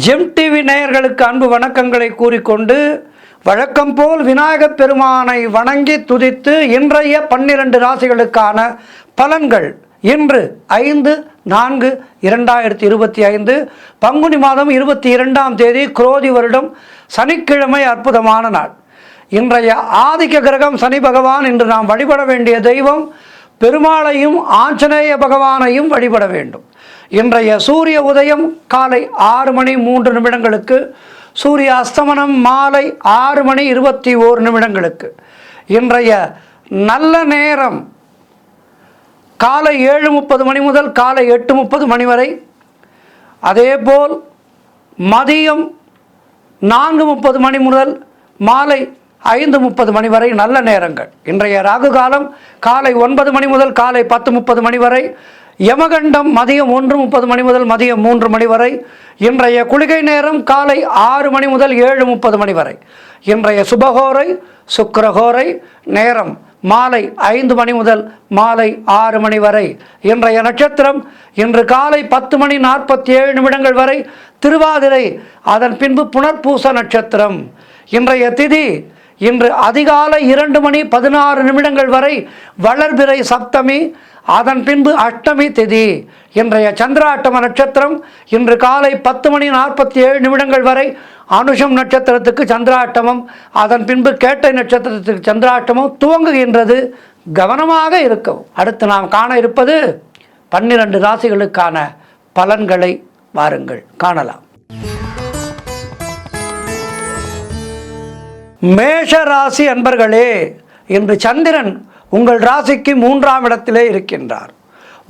GeM TV நேயர்களுக்கு அன்பு வணக்கங்களை கூறிக்கொண்டு வழக்கம் போல் விநாயகப் பெருமானை வணங்கி துதித்து இன்றைய 12 ராசிகளுக்கான பலன்கள் இன்று 5/4/2025 பங்குனி மாதம் 22ஆம் தேதி குரோதி வருடம் சனிக்கிழமை அற்புதமான நாள். இன்றைய ஆதிக்க கிரகம் சனி பகவான். இன்று நாம் வழிபட வேண்டிய தெய்வம் பெருமாளையும் ஆஞ்சநேய பகவானையும் வழிபட வேண்டும். இன்றைய சூரிய உதயம் காலை 6:03 சூரிய அஸ்தமனம் மாலை 6:21 இன்றைய நல்ல நேரம் காலை 7:30 முதல் காலை 8:30 வரை. அதேபோல் மதியம் 4:30 முதல் மாலை 5:30 வரை நல்ல நேரங்கள். இன்றைய ராகு காலம் காலை 9 முதல் காலை 10:30 வரை. யமகண்டம் மதியம் 1:30 முதல் மதியம் 3 வரை. இன்றைய குளிகை நேரம் காலை 6 முதல் 7:30 வரை. இன்றைய சுபகோரை சுக்கிரஹோரை நேரம் மாலை 5 முதல் மாலை 6 வரை. இன்றைய நட்சத்திரம் இன்று காலை 10:47 வரை திருவாதிரை, அதன் பின்பு புனர்பூச நட்சத்திரம். இன்றைய திதி இன்று அதிகாலை 2:16 வரை வளர்பிறை சப்தமி, அதன் பின்பு அஷ்டமி திதி. இன்றைய சந்திராட்டம நட்சத்திரம் இன்று காலை 10:47 வரை அனுஷம் நட்சத்திரத்துக்கு சந்திராட்டமம், அதன் பின்பு கேட்டை நட்சத்திரத்துக்கு சந்திராட்டமம் துவங்குகின்றது. கவனமாக இருக்கும். அடுத்து நாம் காண இருப்பது 12 ராசிகளுக்கான பலன்களை வாருங்கள் காணலாம். மேஷ ராசி அன்பர்களே, இன்று சந்திரன் உங்கள் ராசிக்கு 3ஆம் இடத்திலே இருக்கின்றார்.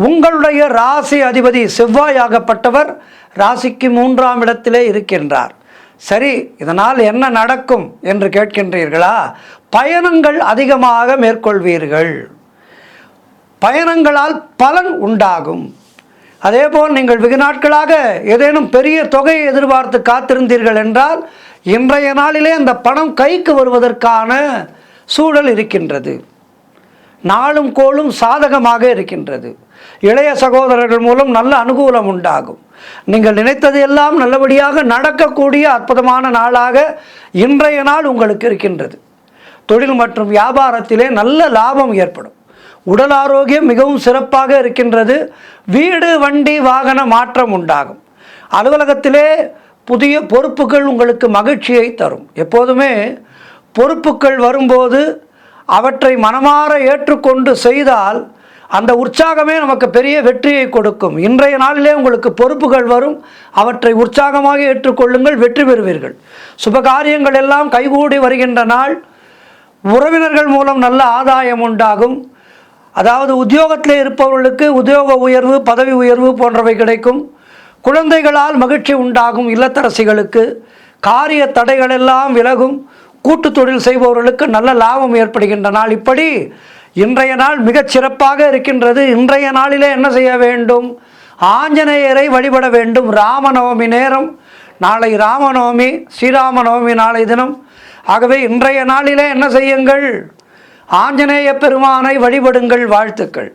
உங்களுடைய ராசி அதிபதி செவ்வாயாகப்பட்டவர் ராசிக்கு 3ஆம் இடத்திலே இருக்கின்றார். சரி, இதனால் என்ன நடக்கும் என்று கேட்கின்றீர்களா? பயணங்கள் அதிகமாக மேற்கொள்வீர்கள். பயணங்களால் பலன் உண்டாகும். அதேபோல் நீங்கள் வெகு நாட்களாக ஏதேனும் பெரிய தொகையை எதிர்பார்த்து காத்திருந்தீர்கள் என்றால் இன்றைய நாளிலே அந்த பணம் கைக்கு வருவதற்கான சூழல் இருக்கின்றது. நாளும் கோளும் சாதகமாக இருக்கின்றது. இளைய சகோதரர்கள் மூலம் நல்ல அனுகூலம் உண்டாகும். நீங்கள் நினைத்தது எல்லாம் நல்லபடியாக நடக்கக்கூடிய அற்புதமான நாளாக இன்றைய நாள் உங்களுக்கு இருக்கின்றது. தொழில் மற்றும் வியாபாரத்திலே நல்ல லாபம் ஏற்படும். உடல் ஆரோக்கியம் மிகவும் சிறப்பாக இருக்கின்றது. வீடு வண்டி வாகன மாற்றம் உண்டாகும். அலுவலகத்திலே புதிய பொறுப்புகள் உங்களுக்கு மகிழ்ச்சியை தரும். எப்போதுமே பொறுப்புகள் வரும்போது அவற்றை மனமாற ஏற்றுக்கொண்டு செய்தால் அந்த உற்சாகமே நமக்கு பெரிய வெற்றியை கொடுக்கும். இன்றைய நாளிலே உங்களுக்கு பொறுப்புகள் வரும். அவற்றை உற்சாகமாக ஏற்றுக்கொள்ளுங்கள், வெற்றி பெறுவீர்கள். சுபகாரியங்கள் எல்லாம் கைகூடி வருகின்ற நாள். உறவினர்கள் மூலம் நல்ல ஆதாயம் உண்டாகும். அதாவது உத்தியோகத்திலே இருப்பவர்களுக்கு உத்தியோக உயர்வு, பதவி உயர்வு போன்றவை கிடைக்கும். குழந்தைகளால் மகிழ்ச்சி உண்டாகும். இல்லத்தரசிகளுக்கு காரிய தடைகள் எல்லாம் விலகும். கூட்டு தொழில் செய்பவர்களுக்கு நல்ல லாபம் ஏற்படுகின்ற நாள். இப்படி இன்றைய நாள் மிகச் சிறப்பாக இருக்கின்றது. இன்றைய நாளிலே என்ன செய்ய வேண்டும்? ஆஞ்சநேயரை வழிபட வேண்டும். ராமநவமி நேரம். நாளை ராமநவமி, ஸ்ரீராமநவமி நாளை தினம். ஆகவே இன்றைய நாளிலே என்ன செய்யுங்கள்? ஆஞ்சநேய பெருமானை வழிபடுங்கள். வாழ்த்துக்கள்.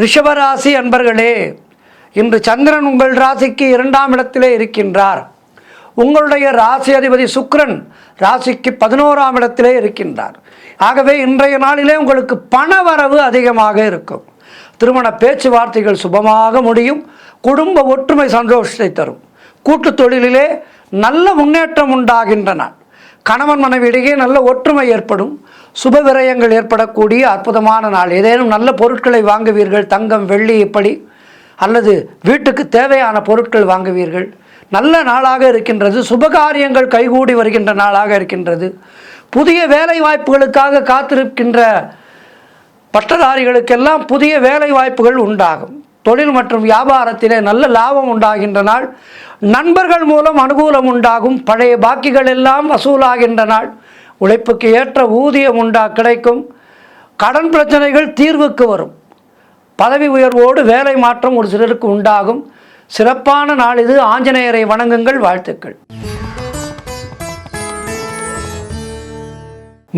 ரிஷபராசி அன்பர்களே, இன்று சந்திரன் உங்கள் ராசிக்கு 2ஆம் இடத்திலே இருக்கின்றார். உங்களுடைய ராசி அதிபதி சுக்கிரன் ராசிக்கு 11ஆம் இடத்திலே இருக்கின்றார். ஆகவே இன்றைய நாளிலே உங்களுக்கு பணவரவு அதிகமாக இருக்கும். திருமண பேச்சுவார்த்தைகள் சுபமாக முடியும். குடும்ப ஒற்றுமை சந்தோஷத்தை தரும். கூட்டு தொழிலிலே நல்ல முன்னேற்றம் உண்டாகின்ற நாள். கணவன் மனைவியிடையே நல்ல ஒற்றுமை ஏற்படும். சுப விரயங்கள் ஏற்படக்கூடிய அற்புதமான நாள். ஏதேனும் நல்ல பொருட்களை வாங்குவீர்கள். தங்கம் வெள்ளி இப்படி, அல்லது வீட்டுக்கு தேவையான பொருட்கள் வாங்குவீர்கள். நல்ல நாளாக இருக்கின்றது. சுபகாரியங்கள் கைகூடி வருகின்ற நாளாக இருக்கின்றது. புதிய வேலை வாய்ப்புகளுக்காக காத்திருக்கின்ற பட்டதாரிகளுக்கெல்லாம் புதிய வேலை வாய்ப்புகள் உண்டாகும். தொழில் மற்றும் வியாபாரத்திலே நல்ல லாபம் உண்டாகின்ற நாள். நண்பர்கள் மூலம் அனுகூலம் உண்டாகும். பழைய பாக்கிகள் எல்லாம் வசூலாகின்ற நாள். உழைப்புக்கு ஏற்ற ஊதியம் கிடைக்கும். கடன் பிரச்சனைகள் தீர்வுக்கு வரும். பதவி உயர்வோடு வேலை மாற்றம் ஒரு சிலருக்கு உண்டாகும். சிறப்பான நாள் இது. ஆஞ்சநேயரை வணங்குங்கள். வாழ்த்துக்கள்.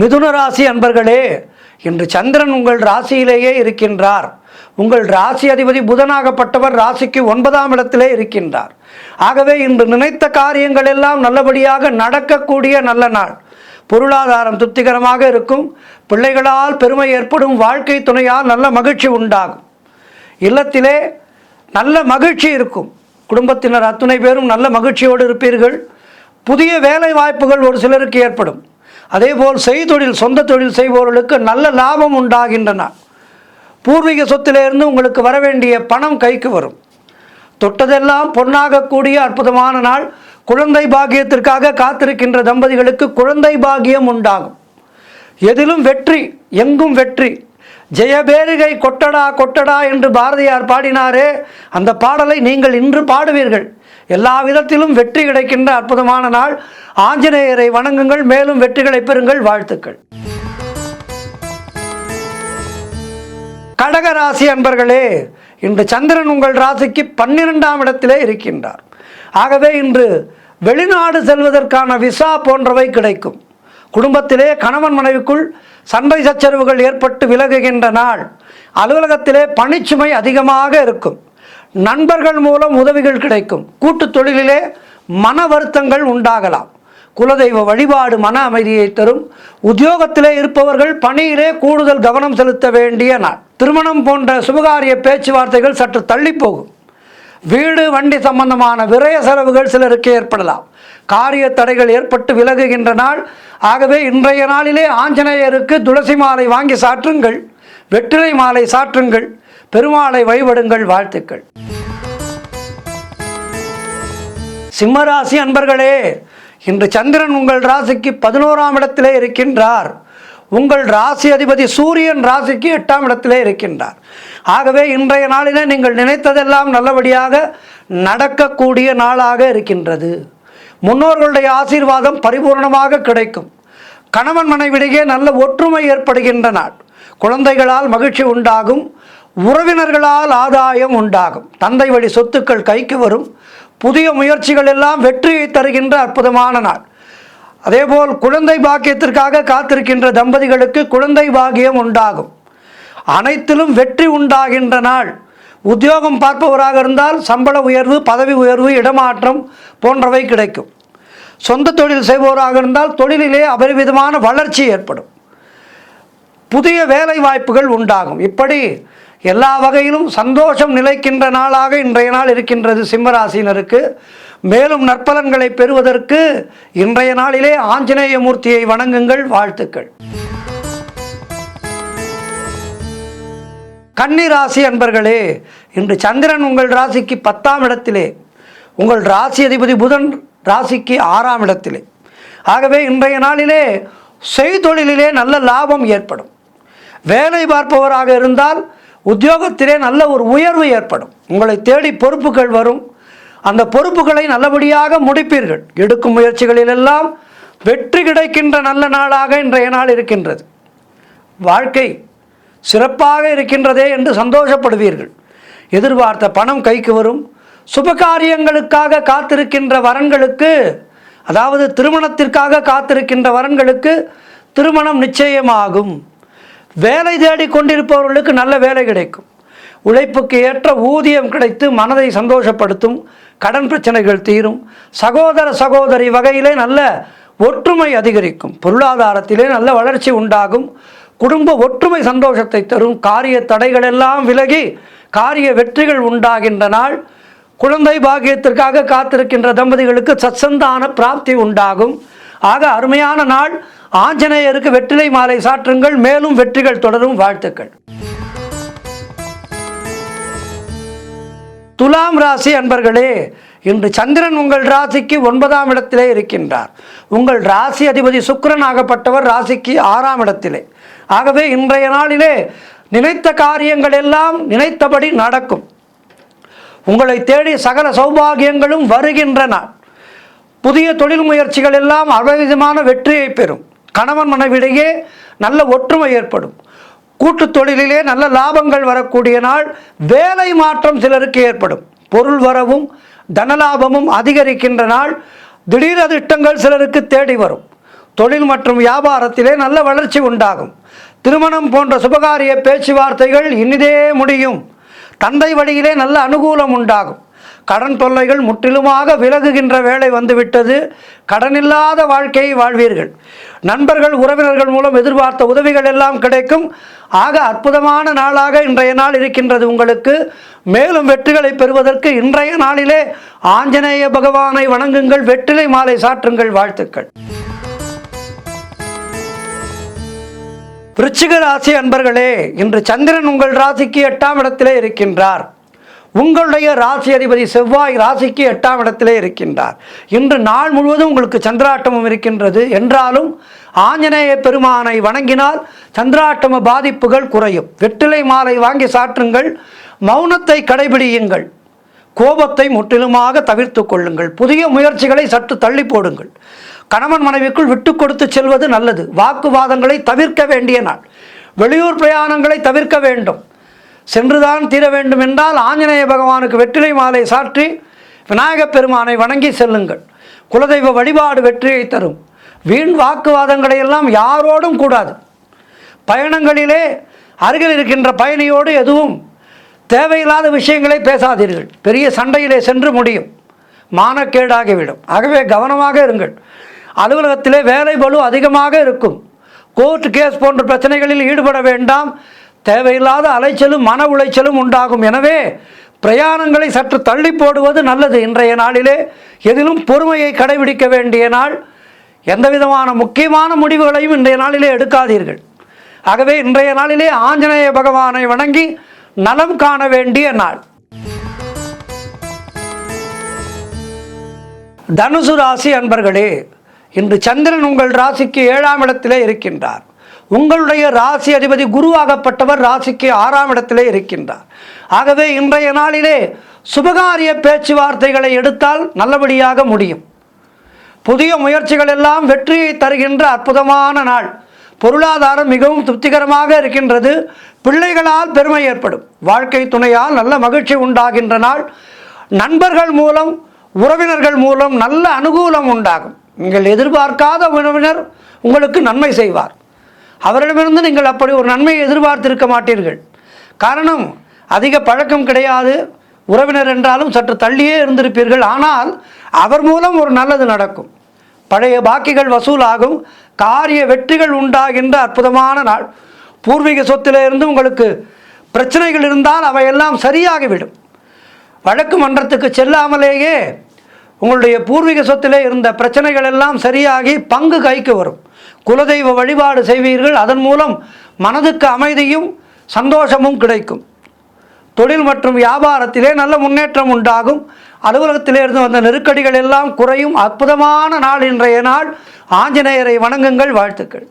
மிதுன ராசி அன்பர்களே, இன்று சந்திரன் உங்கள் ராசியிலேயே இருக்கின்றார். உங்கள் ராசி அதிபதி புதனாகப்பட்டவர் ராசிக்கு 9ஆம் இடத்திலே இருக்கின்றார். ஆகவே இன்று நினைத்த காரியங்கள் எல்லாம் நல்லபடியாக நடக்கக்கூடிய நல்ல நாள். பொருளாதாரம் திருப்திகரமாக இருக்கும். பிள்ளைகளால் பெருமை ஏற்படும். வாழ்க்கை துணையால் நல்ல மகிழ்ச்சி உண்டாகும். இல்லத்திலே நல்ல மகிழ்ச்சி இருக்கும். குடும்பத்தினர் அத்துணை பேரும் நல்ல மகிழ்ச்சியோடு இருப்பீர்கள். புதிய வேலை வாய்ப்புகள் ஒரு சிலருக்கு ஏற்படும். அதேபோல் செய்தொழில், சொந்த தொழில் செய்பவர்களுக்கு நல்ல லாபம் உண்டாகின்றன. பூர்வீக சொத்திலிருந்து உங்களுக்கு வர வேண்டிய பணம் கைக்கு வரும். தொட்டதெல்லாம் பொன்னாகக்கூடிய அற்புதமான நாள். குழந்தை பாக்கியத்திற்காக காத்திருக்கின்ற தம்பதிகளுக்கு குழந்தை பாக்கியம் உண்டாகும். எதிலும் வெற்றி, எங்கும் வெற்றி. ஜெயபேரிகை கொட்டடா கொட்டடா என்று பாரதியார் பாடினாரே, அந்த பாடலை நீங்கள் இன்று பாடுவீர்கள். எல்லா விதத்திலும் வெற்றி கிடைக்கின்ற அற்புதமான நாள். ஆஞ்சநேயரை வணங்குங்கள். மேலும் வெற்றிகளை பெறுங்கள். வாழ்த்துக்கள். கடகராசி அன்பர்களே, இன்று சந்திரன் உங்கள் ராசிக்கு 12ஆம் இடத்திலே இருக்கின்றார். ஆகவே இன்று வெளிநாடு செல்வதற்கான விசா போன்றவை கிடைக்கும். குடும்பத்திலே கணவன் மனைவிக்குள் சண்டை சச்சரவுகள் ஏற்பட்டு விலகுகின்ற நாள். அலுவலகத்திலே பணிச்சுமை அதிகமாக இருக்கும். நண்பர்கள் மூலம் உதவிகள் கிடைக்கும். கூட்டு தொழிலிலே மன வருத்தங்கள் உண்டாகலாம். குலதெய்வ வழிபாடு மன அமைதியை தரும். உத்தியோகத்திலே இருப்பவர்கள் பணியிலே கூடுதல் கவனம் செலுத்த வேண்டிய நாள். திருமணம் போன்ற சுபகாரிய பேச்சுவார்த்தைகள் சற்று தள்ளி போகும். வீடு வண்டி சம்பந்தமான விரய செலவுகள் சிலருக்கு ஏற்படலாம். காரிய தடைகள் ஏற்பட்டு விலகுகின்ற நாள். ஆகவே இன்றைய நாளிலே ஆஞ்சநேயருக்கு துளசி மாலை வாங்கி சாற்றுங்கள். வெற்றிலை மாலை சாற்றுங்கள். பெருமாளை வழிபடுங்கள். வாழ்த்துக்கள். சிம்மராசி அன்பர்களே, இன்று சந்திரன் உங்கள் ராசிக்கு 11ஆம் இடத்திலே இருக்கின்றார். உங்கள் ராசி அதிபதி சூரியன் ராசிக்கு 8ஆம் இடத்திலே இருக்கின்றார். ஆகவே இன்றைய நாளிலே நீங்கள் நினைத்ததெல்லாம் நல்லபடியாக நடக்கக்கூடிய நாளாக இருக்கின்றது. முன்னோர்களுடைய ஆசீர்வாதம் பரிபூர்ணமாக கிடைக்கும். கணவன் மனைவிடையே நல்ல ஒற்றுமை ஏற்படுகின்ற நாள். குழந்தைகளால் மகிழ்ச்சி உண்டாகும். உறவினர்களால் ஆதாயம் உண்டாகும். தந்தை வழி சொத்துக்கள் கைக்கு வரும். புதிய முயற்சிகள் எல்லாம் வெற்றியை தருகின்ற அற்புதமான நாள். அதேபோல் குழந்தை பாக்கியத்திற்காக காத்திருக்கின்ற தம்பதிகளுக்கு குழந்தை பாக்கியம் உண்டாகும். அனைத்திலும் வெற்றி உண்டாகின்ற நாள். உத்தியோகம் பார்ப்பவராக இருந்தால் சம்பள உயர்வு, பதவி உயர்வு, இடமாற்றம் போன்றவை கிடைக்கும். சொந்த தொழில் செய்பவராக இருந்தால் தொழிலிலே அபரிவிதமான வளர்ச்சி ஏற்படும். புதிய வேலை வாய்ப்புகள் உண்டாகும். இப்படி எல்லா வகையிலும் சந்தோஷம் நிலைக்கின்ற நாளாக இன்றைய நாள் இருக்கின்றது சிம்மராசினருக்கு. மேலும் நற்பலன்களை பெறுவதற்கு இன்றைய நாளிலே ஆஞ்சநேய மூர்த்தியை வணங்குங்கள். வாழ்த்துக்கள். கன்னிராசி அன்பர்களே, இன்று சந்திரன் உங்கள் ராசிக்கு 10ஆம் இடத்திலே, உங்கள் ராசி அதிபதி புதன் ராசிக்கு 6ஆம் இடத்திலே. ஆகவே இன்றைய நாளிலே செய்தொழிலிலே நல்ல லாபம் ஏற்படும். வேலை பார்ப்பவராக இருந்தால் உத்தியோகத்திலே நல்ல ஒரு உயர்வு ஏற்படும். உங்களை தேடி பொறுப்புகள் வரும். அந்த பொறுப்புகளை நல்லபடியாக முடிப்பீர்கள். எடுக்கும் முயற்சிகளிலெல்லாம் வெற்றி கிடைக்கின்ற நல்ல நாளாக இன்றைய நாள் இருக்கின்றது. வாழ்க்கை சிறப்பாக இருக்கின்றதே என்று சந்தோஷப்படுவீர்கள். எதிர்பார்த்த பணம் கைக்கு வரும். சுபகாரியங்களுக்காக காத்திருக்கின்ற வரன்களுக்கு, அதாவது திருமணத்திற்காக காத்திருக்கின்ற வரன்களுக்கு திருமணம் நிச்சயமாகும். வேலை தேடி கொண்டிருப்பவர்களுக்கு நல்ல வேலை கிடைக்கும். உழைப்புக்கு ஏற்ற ஊதியம் கிடைத்து மனதை சந்தோஷப்படுத்தும். கடன் பிரச்சனைகள் தீரும். சகோதர சகோதரி வகையிலே நல்ல ஒற்றுமை அதிகரிக்கும். பொருளாதாரத்திலே நல்ல வளர்ச்சி உண்டாகும். குடும்ப ஒற்றுமை சந்தோஷத்தை தரும். காரிய தடைகள் எல்லாம் விலகி காரிய வெற்றிகள் உண்டாகின்ற நாள். குழந்தை பாக்கியத்திற்காக காத்திருக்கின்ற தம்பதிகளுக்கு சத்சந்தான பிராப்தி உண்டாகும். ஆக அருமையான நாள். ஆஞ்சநேயருக்கு வெற்றிலை மாலை சாற்றுங்கள். மேலும் வெற்றிகள் தொடரும். வாழ்த்துக்கள். துலாம் ராசி அன்பர்களே, இன்று சந்திரன் உங்கள் ராசிக்கு 9ஆம் இடத்திலே இருக்கின்றார். உங்கள் ராசி அதிபதி சுக்கிரன் ஆகப்பட்டவர் ராசிக்கு 6ஆம் இடத்திலே. ஆகவே இன்றைய நாளிலே நினைத்த காரியங்கள் எல்லாம் நினைத்தபடி நடக்கும். உங்களை தேடி சகல சௌபாகியங்களும் வருகின்ற நாள். புதிய தொழில் முயற்சிகள் எல்லாம் அபரிதமான வெற்றியை பெறும். கணவன் மனைவிடையே நல்ல ஒற்றுமை ஏற்படும். கூட்டு தொழிலிலே நல்ல லாபங்கள் வரக்கூடிய நாள். வேலை மாற்றம் சிலருக்கு ஏற்படும். பொருள் வரவும் தனலாபமும் அதிகரிக்கின்ற நாள். திடீர் அதிர்ஷ்டங்கள் சிலருக்கு தேடி வரும். தொழில் மற்றும் வியாபாரத்திலே நல்ல வளர்ச்சி உண்டாகும். திருமணம் போன்ற சுபகாரிய பேச்சுவார்த்தைகள் இனிதே முடியும். தந்தை வழியிலே நல்ல அனுகூலம் உண்டாகும். கடன் தொல்லைகள் முற்றிலுமாக விலகுகின்ற வேளை வந்துவிட்டது. கடனில்லாத வாழ்க்கையை வாழ்வீர்கள். நண்பர்கள் உறவினர்கள் மூலம் எதிர்பார்த்த உதவிகள் எல்லாம் கிடைக்கும். ஆக அற்புதமான நாளாக இன்றைய நாள் இருக்கின்றது உங்களுக்கு. மேலும் வெற்றிகளை பெறுவதற்கு இன்றைய நாளிலே ஆஞ்சநேய பகவானை வணங்குங்கள், வெற்றிலை மாலை சாற்றுங்கள். வாழ்த்துக்கள். விருச்சிக ராசி அன்பர்களே, இன்று சந்திரன் உங்கள் ராசிக்கு 8ஆம் இடத்திலே இருக்கின்றார். உங்களுடைய ராசி அதிபதி செவ்வாய் ராசிக்கு 8ஆம் இடத்திலே இருக்கின்றார். இன்று நாள் முழுவதும் உங்களுக்கு சந்திராட்டமும் இருக்கின்றது. என்றாலும் ஆஞ்சநேய பெருமானை வணங்கினால் சந்திராட்டம பாதிப்புகள் குறையும். வெற்றிலை மாலை வாங்கி சாற்றுங்கள். மௌனத்தை கடைபிடியுங்கள். கோபத்தை முற்றிலுமாக தவிர்த்து கொள்ளுங்கள். புதிய முயற்சிகளை சற்று தள்ளி போடுங்கள். கணவன் மனைவிக்குள் விட்டு கொடுத்து செல்வது நல்லது. வாக்குவாதங்களை தவிர்க்க வேண்டிய நாள். வெளியூர் பிரயாணங்களை தவிர்க்க வேண்டும். சென்றுதான் தீர வேண்டும் என்றால் ஆஞ்சநேய பகவானுக்கு வெற்றிலை மாலை சாற்றி விநாயகப் பெருமானை வணங்கி செல்லுங்கள். குலதெய்வ வழிபாடு வெற்றியை தரும். வீண் வாக்குவாதங்களை எல்லாம் யாரோடும் கூடாது. பயணங்களிலே அருகில் இருக்கின்ற பயணியோடு எதுவும் தேவையில்லாத விஷயங்களை பேசாதீர்கள். பெரிய சண்டையிலே சென்று முடியும். மானக்கேடாகிவிடும். ஆகவே கவனமாக இருங்கள். அலுவலகத்திலே வேலை பளு அதிகமாக இருக்கும். கோர்ட் கேஸ் போன்ற பிரச்சனைகளில் ஈடுபட வேண்டாம். தேவையில்லாத அலைச்சலும் மன உளைச்சலும் உண்டாகும். எனவே பிரயாணங்களை சற்று தள்ளி போடுவது நல்லது. இன்றைய நாளிலே எதிலும் பொறுமையை கடைபிடிக்க வேண்டிய நாள். எந்த விதமான முக்கியமான முடிவுகளையும் இன்றைய நாளிலே எடுக்காதீர்கள். ஆகவே இன்றைய நாளிலே ஆஞ்சநேய பகவானை வணங்கி நலம் காண வேண்டிய நாள். தனுசு ராசி அன்பர்களே, இன்று சந்திரன் உங்கள் ராசிக்கு 7ஆம் இடத்திலே இருக்கின்றார். உங்களுடைய ராசி அதிபதி குருவாகப்பட்டவர் ராசிக்கு 6ஆம் இடத்திலே இருக்கின்றார். ஆகவே இன்றைய நாளிலே சுபகாரிய பேச்சுவார்த்தைகளை எடுத்தால் நல்லபடியாக முடியும். புதிய முயற்சிகள் எல்லாம் வெற்றியை தருகின்ற அற்புதமான நாள். பொருளாதாரம் மிகவும் திருப்திகரமாக இருக்கின்றது. பிள்ளைகளால் பெருமை ஏற்படும். வாழ்க்கை துணையால் நல்ல மகிழ்ச்சி உண்டாகின்ற நாள். நண்பர்கள் மூலம் உறவினர்கள் மூலம் நல்ல அனுகூலம் உண்டாகும். நீங்கள் எதிர்பார்க்காத உறவினர் உங்களுக்கு நன்மை செய்வார். அவரிடமிருந்து நீங்கள் அப்படி ஒரு நன்மையை எதிர்பார்த்திருக்க மாட்டீர்கள். காரணம், அதிக பழக்கம் கிடையாது. உறவினர் என்றாலும் சற்று தள்ளியே இருந்திருப்பீர்கள். ஆனால் அவர் மூலம் ஒரு நல்லது நடக்கும். பழைய பாக்கிகள் வசூலாகும். காரிய வெற்றிகள் உண்டாகின்ற அற்புதமான நாள். பூர்வீக சொத்திலிருந்து உங்களுக்கு பிரச்சனைகள் இருந்தால் அவையெல்லாம் சரியாகிவிடும். வழக்கு மன்றத்துக்கு செல்லாமலேயே உங்களுடைய பூர்வீக சொத்திலே இருந்த பிரச்சனைகள் எல்லாம் சரியாகி பங்கு கைக்கு வரும். குலதெய்வ வழிபாடு செய்வீர்கள். அதன் மூலம் மனதுக்கு அமைதியும் சந்தோஷமும் கிடைக்கும். தொழில் மற்றும் வியாபாரத்திலே நல்ல முன்னேற்றம் உண்டாகும். அலுவலகத்திலே இருந்து வந்த நெருக்கடிகள் எல்லாம் குறையும். அற்புதமான நாள் இன்றைய நாள். ஆஞ்சநேயரை வணங்குங்கள். வாழ்த்துக்கள்.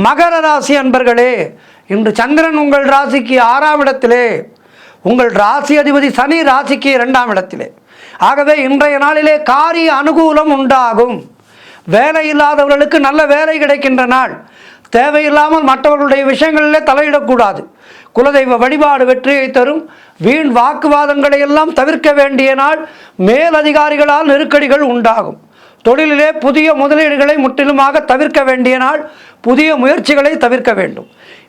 மகர ராசி அன்பர்களே, இன்று சந்திரன் உங்கள் ராசிக்கு 6ஆம் இடத்திலே, உங்கள் ராசி அதிபதி சனி ராசிக்கு 2ஆம் இடத்திலே. ஆகவே இன்றைய நாளிலே காரிய அனுகூலம் உண்டாகும். வேலை இல்லாதவர்களுக்கு நல்ல வேலை கிடைக்கின்ற நாள். தேவையில்லாமல் மற்றவர்களுடைய விஷயங்களிலே தலையிடக்கூடாது. குலதெய்வ வழிபாடு வெற்றியை தரும். வீண் வாக்குவாதங்களை எல்லாம் தவிர்க்க வேண்டிய நாள். மேலதிகாரிகளால் நெருக்கடிகள் உண்டாகும். தொழிலிலே புதிய முதலீடுகளை முற்றிலுமாக தவிர்க்க வேண்டிய நாள். புதிய முயற்சிகளை தவிர்க்க வேண்டும்.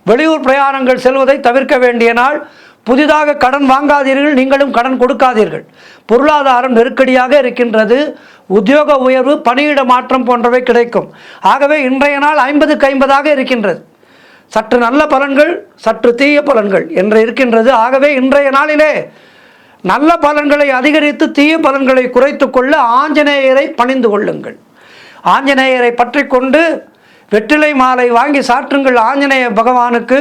வெளியூர் பிரயாணங்கள் செல்வதை தவிர்க்க வேண்டிய நாள். புதிதாக கடன் வாங்காதீர்கள். நீங்களும் கடன் கொடுக்காதீர்கள். பொருளாதாரம் நெருக்கடியாக இருக்கின்றது. உத்தியோக உயர்வு, பணியிட மாற்றம் போன்றவை கிடைக்கும். ஆகவே இன்றைய நாள் 50க்கு 50ஆக இருக்கின்றது. சற்று நல்ல பலன்கள், சற்று தீய பலன்கள் என்று இருக்கின்றது. ஆகவே இன்றைய நாளிலே நல்ல பலன்களை அதிகரித்து தீய பலன்களை குறைத்து கொள்ள ஆஞ்சநேயரை பணிந்து கொள்ளுங்கள். ஆஞ்சநேயரை பற்றி கொண்டு வெற்றிலை மாலை வாங்கி சாற்றுங்கள். ஆஞ்சநேய பகவானுக்கு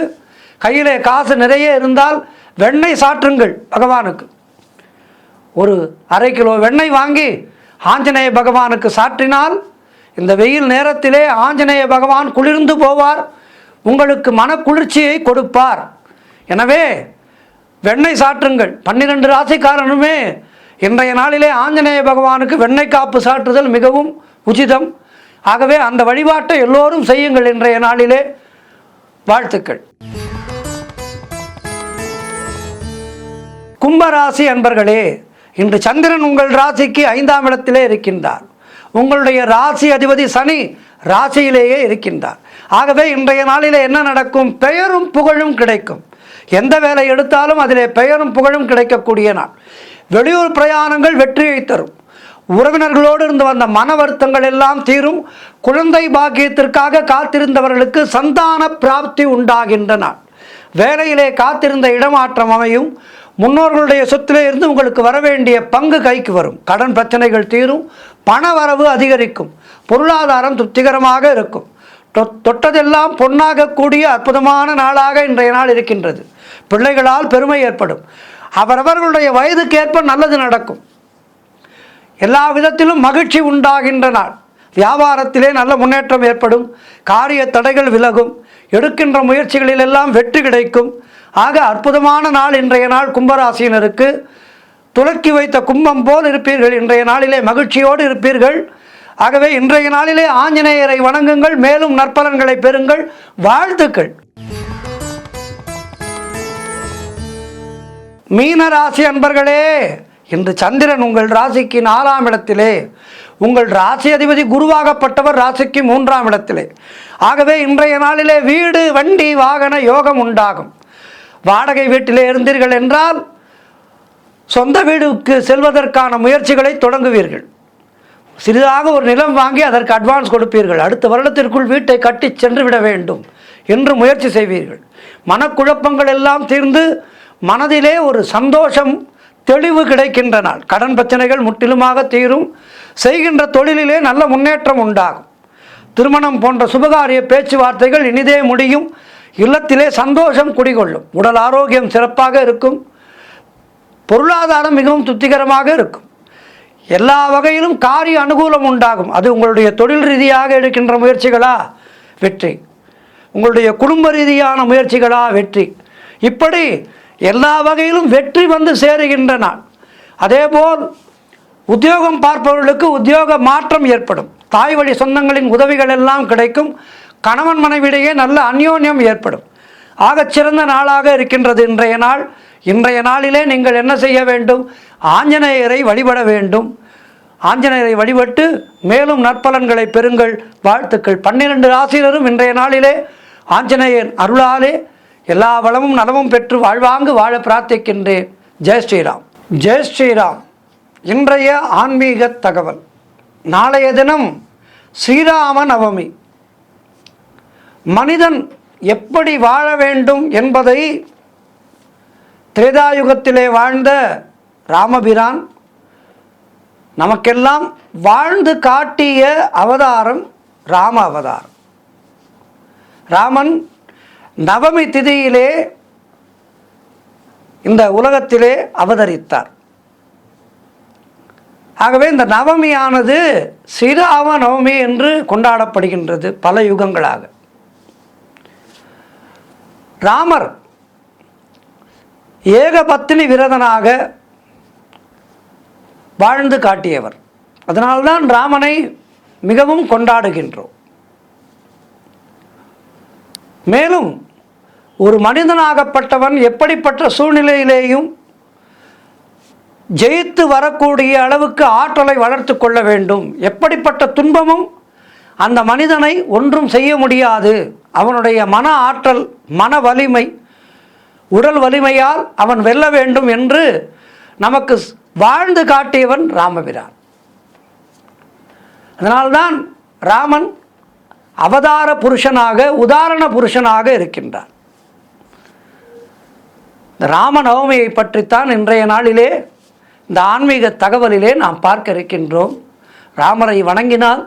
கையிலே காசு நிறைய இருந்தால் வெண்ணெய் சாற்றுங்கள். பகவானுக்கு ஒரு அரை கிலோ வெண்ணெய் வாங்கி ஆஞ்சநேய பகவானுக்கு சாற்றினால் இந்த வெயில் நேரத்திலே ஆஞ்சநேய பகவான் குளிர்ந்து போவார். உங்களுக்கு மன குளிர்ச்சியை கொடுப்பார். எனவே வெண்ணெய் சாற்றுங்கள். 12 ராசிக்காரனுமே இன்றைய நாளிலே ஆஞ்சநேய பகவானுக்கு வெண்ணெய் காப்பு சாற்றுதல் மிகவும் உச்சிதம். ஆகவே அந்த வழிபாட்டை எல்லோரும் செய்யுங்கள் இன்றைய நாளிலே. வாழ்த்துக்கள். கும்பராசி அன்பர்களே, இன்று சந்திரன் உங்கள் ராசிக்கு 5ஆம் இடத்திலே இருக்கின்றார். உங்களுடைய ராசி அதிபதி சனி ராசியிலேயே இருக்கின்றார். ஆகவே இன்றைய நாளிலே என்ன நடக்கும்? பெயரும் புகழும் கிடைக்கும். எந்த வேலை எடுத்தாலும் அதிலே பெயரும் புகழும் கிடைக்கக்கூடிய நாள். வெளியூர் பிரயாணங்கள் வெற்றியை தரும். உறவினர்களோடு இருந்து வந்த மன வருத்தங்கள் எல்லாம் தீரும். குழந்தை பாக்கியத்திற்காக காத்திருந்தவர்களுக்கு சந்தான பிராப்தி உண்டாகின்ற நாள். வேலையிலே காத்திருந்த இடமாற்றம் அமையும். முன்னோர்களுடைய சொத்திலே இருந்து உங்களுக்கு வரவேண்டிய பங்கு கைக்கு வரும். கடன் பிரச்சனைகள் தீரும். பண வரவு அதிகரிக்கும். பொருளாதாரம் திருப்திகரமாக இருக்கும். தொட்டதெல்லாம் பொன்னாகக்கூடிய அற்புதமான நாளாக இன்றைய நாள் இருக்கின்றது. பிள்ளைகளால் பெருமை ஏற்படும். அவரவர்களுடைய வயதுக்கேற்ப நல்லது நடக்கும். எல்லா விதத்திலும் மகிழ்ச்சி உண்டாகின்ற நாள். வியாபாரத்திலே நல்ல முன்னேற்றம் ஏற்படும். காரிய தடைகள் விலகும். எடுக்கின்ற முயற்சிகளில் எல்லாம் வெற்றி கிடைக்கும். ஆக அற்புதமான நாள் இன்றைய நாள் கும்பராசியினருக்கு. துலக்கி வைத்த கும்பம் போல் இருப்பீர்கள். இன்றைய நாளிலே மகிழ்ச்சியோடு இருப்பீர்கள். ஆகவே இன்றைய நாளிலே ஆஞ்சநேயரை வணங்குங்கள். மேலும் நற்பலன்களை பெறுங்கள். வாழ்த்துக்கள். மீன ராசி அன்பர்களே, இன்று சந்திரன் உங்கள் ராசிக்கு 4ஆம் இடத்திலே, உங்கள் ராசி அதிபதி குருவாகப்பட்டவர் ராசிக்கு 3ஆம் இடத்திலே. ஆகவே இன்றைய நாளிலே வீடு வண்டி வாகன யோகம் உண்டாகும். வாடகை வீட்டிலே இருந்தீர்கள் என்றால் சொந்த வீடுக்கு செல்வதற்கான முயற்சிகளை தொடங்குவீர்கள். சிறிதாக ஒரு நிலம் வாங்கி அதற்கு அட்வான்ஸ் கொடுப்பீர்கள். அடுத்த வருடத்திற்குள் வீட்டை கட்டி சென்று விட வேண்டும் என்று முயற்சி செய்வீர்கள். மனக்குழப்பங்கள் எல்லாம் தீர்ந்து மனதிலே ஒரு சந்தோஷம் தெளிவு கிடைக்கின்ற நாள். கடன் பிரச்சனைகள் முற்றிலுமாக தீரும். செய்கின்ற தொழிலிலே நல்ல முன்னேற்றம் உண்டாகும். திருமணம் போன்ற சுபகாரிய பேச்சுவார்த்தைகள் இனிதே முடியும். இல்லத்திலே சந்தோஷம் குடிகொள்ளும். உடல் ஆரோக்கியம் சிறப்பாக இருக்கும். பொருளாதாரம் மிகவும் திருப்திகரமாக இருக்கும். எல்லா வகையிலும் காரிய அனுகூலம் உண்டாகும். அது உங்களுடைய தொழில் ரீதியாக எடுக்கின்ற முயற்சிகளா வெற்றி, உங்களுடைய குடும்ப ரீதியான முயற்சிகளா வெற்றி, இப்படி எல்லா வகையிலும் வெற்றி வந்து சேருகின்ற நாள். அதேபோல் உத்தியோகம் பார்ப்பவர்களுக்கு உத்தியோக மாற்றம் ஏற்படும். தாய் வழி சொந்தங்களின் உதவிகள் எல்லாம் கிடைக்கும். கணவன் மனைவியிடையே நல்ல அந்யோன்யம் ஏற்படும். ஆகச்சிறந்த நாளாக இருக்கின்றது இன்றைய நாள். இன்றைய நாளிலே நீங்கள் என்ன செய்ய வேண்டும்? ஆஞ்சநேயரை வழிபட வேண்டும். ஆஞ்சநேயரை வழிபட்டு மேலும் நற்பலன்களை பெறுங்கள். வாழ்த்துக்கள். 12 ராசியினரும் இன்றைய நாளிலே ஆஞ்சநேயன் அருளாலே எல்லா வளமும் நலமும் பெற்று வாழ்வாங்கு வாழ பிரார்த்திக்கின்றேன். ஜெய் ஸ்ரீராம். ஜெய் ஸ்ரீராம். இன்றைய ஆன்மீக தகவல். நாளைய தினம் ஸ்ரீராம நவமி. மனிதன் எப்படி வாழ வேண்டும் என்பதை திரேதாயுகத்திலே வாழ்ந்த ராமபிரான் நமக்கெல்லாம் வாழ்ந்து காட்டிய அவதாரம் ராம அவதாரம். ராமன் நவமி திதியிலே இந்த உலகத்திலே அவதரித்தார். ஆகவே இந்த நவமியானது ஸ்ரீராம நவமி என்று கொண்டாடப்படுகின்றது பல யுகங்களாக. ராமர் ஏகபத்தினி விரதனாக வாழ்ந்து காட்டியவர். அதனால்தான் ராமனை மிகவும் கொண்டாடுகின்றோம். மேலும் ஒரு மனிதனாகப்பட்டவன் எப்படிப்பட்ட சூழ்நிலையிலேயும் ஜெயித்து வரக்கூடிய அளவுக்கு ஆற்றலை வளர்த்து கொள்ள வேண்டும். எப்படிப்பட்ட துன்பமும் அந்த மனிதனை ஒன்றும் செய்ய முடியாது. அவனுடைய மன ஆற்றல், மன வலிமை, உடல் வலிமையால் அவன் வெல்ல வேண்டும் என்று நமக்கு வாழ்ந்து காட்டியவன் ராமபிரான். அதனால்தான் ராமன் அவதார புருஷனாக, உதாரண புருஷனாக இருக்கின்றார். இந்த ராம நவமியை பற்றித்தான் இன்றைய நாளிலே இந்த ஆன்மீக தகவலிலே நாம் பார்க்க இருக்கின்றோம். ராமரை வணங்கினால்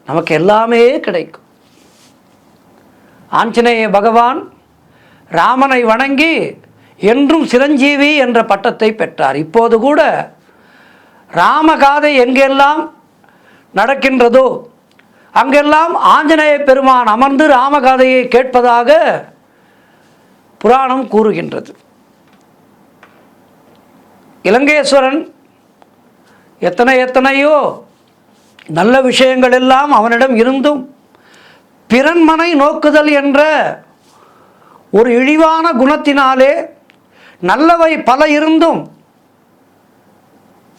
நமக்கு எல்லாமே கிடைக்கும். ஆஞ்சநேய பகவான் ராமனை வணங்கி என்றும் சிரஞ்சீவி என்ற பட்டத்தை பெற்றார். இப்போது கூட ராமகாதை எங்கெல்லாம் நடக்கின்றதோ அங்கெல்லாம் ஆஞ்சநேய பெருமான் அமர்ந்து ராமகாதையை கேட்பதாக புராணம் கூறுகின்றது. இலங்கேஸ்வரன் எத்தனையோ நல்ல விஷயங்கள் எல்லாம் அவனிடம் இருந்தும் பிறன்மனை நோக்குதல் என்ற ஒரு இழிவான குணத்தினாலே நல்லவை பல இருந்தும்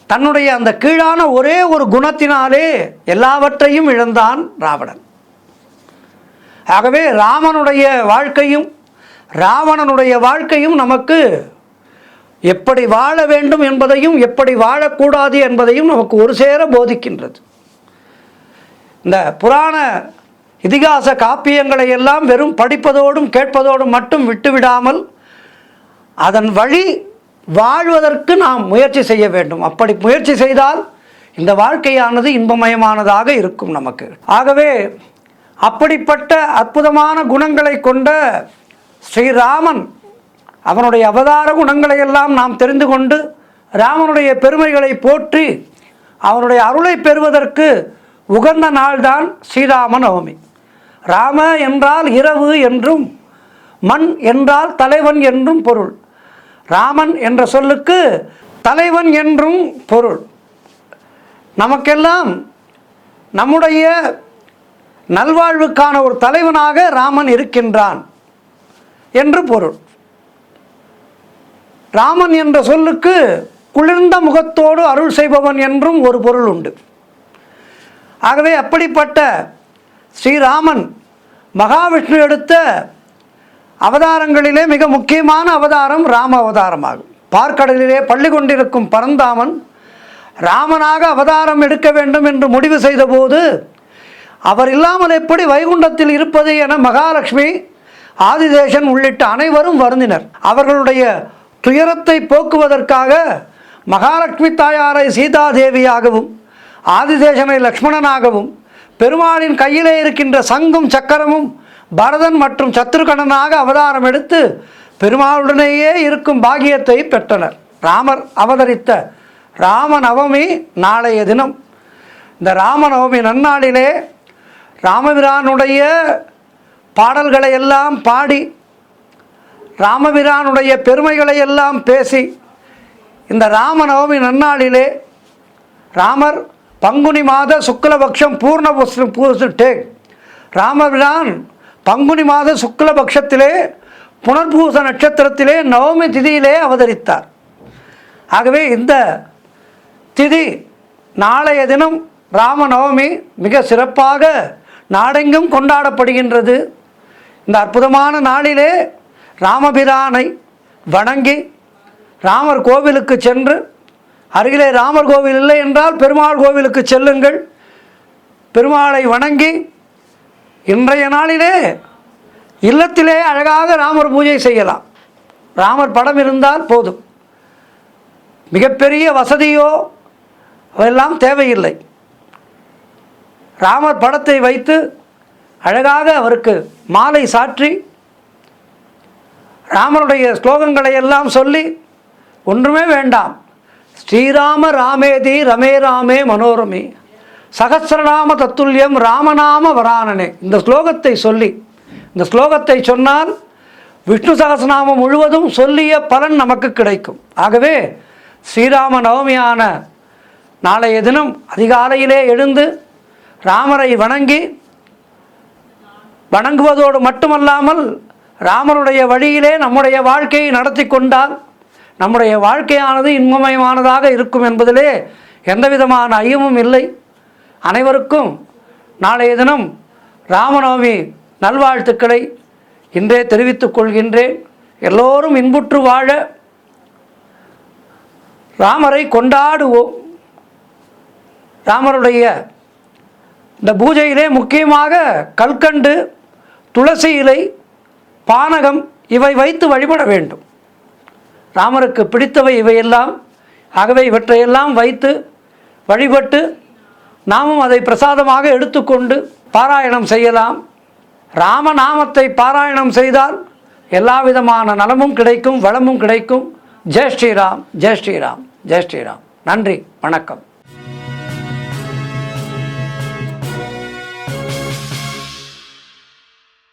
தன்னுடைய அந்த கீழான ஒரே ஒரு குணத்தினாலே எல்லாவற்றையும் இழந்தான் ராவணன். ஆகவே ராமனுடைய வாழ்க்கையும் ராவணனுடைய வாழ்க்கையும் நமக்கு எப்படி வாழ வேண்டும் என்பதையும் எப்படி வாழக்கூடாது என்பதையும் நமக்கு ஒரு சேர போதிக்கின்றது. இந்த புராண இதிகாச காப்பியங்களை எல்லாம் வெறும் படிப்பதோடும் கேட்பதோடும் மட்டும் விட்டுவிடாமல் அதன் வழி வாழ்வதற்கு நாம் முயற்சி செய்ய வேண்டும். அப்படி முயற்சி செய்தால் இந்த வாழ்க்கையானது இன்பமயமானதாக இருக்கும் நமக்கு. ஆகவே அப்படிப்பட்ட அற்புதமான குணங்களை கொண்ட ஸ்ரீராமன், அவனுடைய அவதார குணங்களை எல்லாம் நாம் தெரிந்து கொண்டு ராமனுடைய பெருமைகளை போற்றி அவனுடைய அருளை பெறுவதற்கு உகந்த நாள்தான் ஸ்ரீராம நவமி. ராம என்றால் இரவு என்றும், மண் என்றால் தலைவன் என்றும் பொருள். ராமன் என்ற சொல்லுக்கு தலைவன் என்றும் பொருள். நமக்கெல்லாம் நம்முடைய நல்வாழ்வுக்கான ஒரு தலைவனாக ராமன் இருக்கின்றான் என்று பொருள். ராமன் என்ற சொல்லுக்கு குளிர்ந்த முகத்தோடு அருள் செய்பவன் என்றும் ஒரு பொருள் உண்டு. ஆகவே அப்படிப்பட்ட ஸ்ரீராமன் மகாவிஷ்ணு எடுத்த அவதாரங்களிலே மிக முக்கியமான அவதாரம் ராம அவதாரமாகும். பார்க்கடலிலே பள்ளி கொண்டிருக்கும் பரந்தாமன் ராமனாக அவதாரம் எடுக்க வேண்டும் என்று முடிவு செய்தபோது அவர் இல்லாமல் எப்படி வைகுண்டத்தில் இருப்பது என மகாலட்சுமி, ஆதிசேஷன் உள்ளிட்ட அனைவரும் வருந்தினர். அவர்களுடைய துயரத்தை போக்குவதற்காக மகாலட்சுமி தாயாரை சீதாதேவியாகவும் ஆதிசேஷனை லக்ஷ்மணனாகவும் பெருமாளின் கையிலே இருக்கின்ற சங்கும் சக்கரமும் பரதன் மற்றும் சத்ருகணனாக அவதாரம் எடுத்து பெருமாளுடனேயே இருக்கும் பாக்கியத்தை பெற்றனர். ராமர் அவதரித்த ராமநவமி நாளைய தினம். இந்த ராமநவமி நன்னாளிலே ராமபிரானுடைய பாடல்களை எல்லாம் பாடி ராமபிரானுடைய பெருமைகளை எல்லாம் பேசி இந்த ராமநவமி நன்னாளிலே ராமர் பங்குனி மாத சுக்லபக்ஷம் பூர்ண ராமபிரான் பங்குனி மாத சுக்லபக்ஷத்திலே புனர்பூச நட்சத்திரத்திலே நவமி திதியிலே அவதரித்தார். ஆகவே இந்த திதி நாளைய தினம் ராமநவமி மிக சிறப்பாக நாடெங்கும் கொண்டாடப்படுகின்றது. இந்த அற்புதமான நாளிலே ராமபிரானை வணங்கி ராமர் கோவிலுக்கு சென்று, அருகிலே ராமர் கோவில் இல்லை என்றால் பெருமாள் கோவிலுக்கு செல்லுங்கள். பெருமாளை வணங்கி இன்றைய நாளிலே இல்லத்திலே அழகாக ராமர் பூஜை செய்யலாம். ராமர் படம் இருந்தால் போதும். மிகப்பெரிய வசதியோ அதெல்லாம் தேவையில்லை. ராமர் படத்தை வைத்து அழகாக அவருக்கு மாலை சாற்றி ராமருடைய ஸ்லோகங்களை எல்லாம் சொல்லி, ஒன்றுமே வேண்டாம், ஸ்ரீராம ராமேதி ரமே ராமே மனோரமே சகசிரநாம தத்துல்யம் ராமநாம வரானனே, இந்த ஸ்லோகத்தை சொல்லி, இந்த ஸ்லோகத்தை சொன்னால் விஷ்ணு சகசிரநாமம் முழுவதும் சொல்லிய பலன் நமக்கு கிடைக்கும். ஆகவே ஸ்ரீராம நவமியான நாளைய தினம் அதிகாலையிலே எழுந்து ராமரை வணங்குவதோடு மட்டுமல்லாமல் ராமருடைய வழியிலே நம்முடைய வாழ்க்கையை நடத்தி கொண்டால் நம்முடைய வாழ்க்கையானது இன்பமயமானதாக இருக்கும் என்பதிலே எந்தவிதமான ஐயமும் இல்லை. அனைவருக்கும் நாளைய தினம் ராமநவமி நல்வாழ்த்துக்களை இன்றே தெரிவித்துக் கொள்கின்றேன். எல்லோரும் இன்புற்று வாழ ராமரை கொண்டாடுவோம். ராமருடைய இந்த பூஜையிலே முக்கியமாக கல்கண்டு, துளசி இலை, பானகம் இவை வைத்து வழிபட வேண்டும். ராமருக்கு பிடித்தவை இவையெல்லாம். ஆகவே இவற்றையெல்லாம் வைத்து வழிபட்டு நாமும் அதை பிரசாதமாக எடுத்துக்கொண்டு பாராயணம் செய்யலாம். ராமநாமத்தை பாராயணம் செய்தால் எல்லா விதமான நலமும் கிடைக்கும், வளமும் கிடைக்கும். ஜெய் ஸ்ரீராம், ஜெய் ஸ்ரீராம், ஜெய் ஸ்ரீராம். நன்றி, வணக்கம்.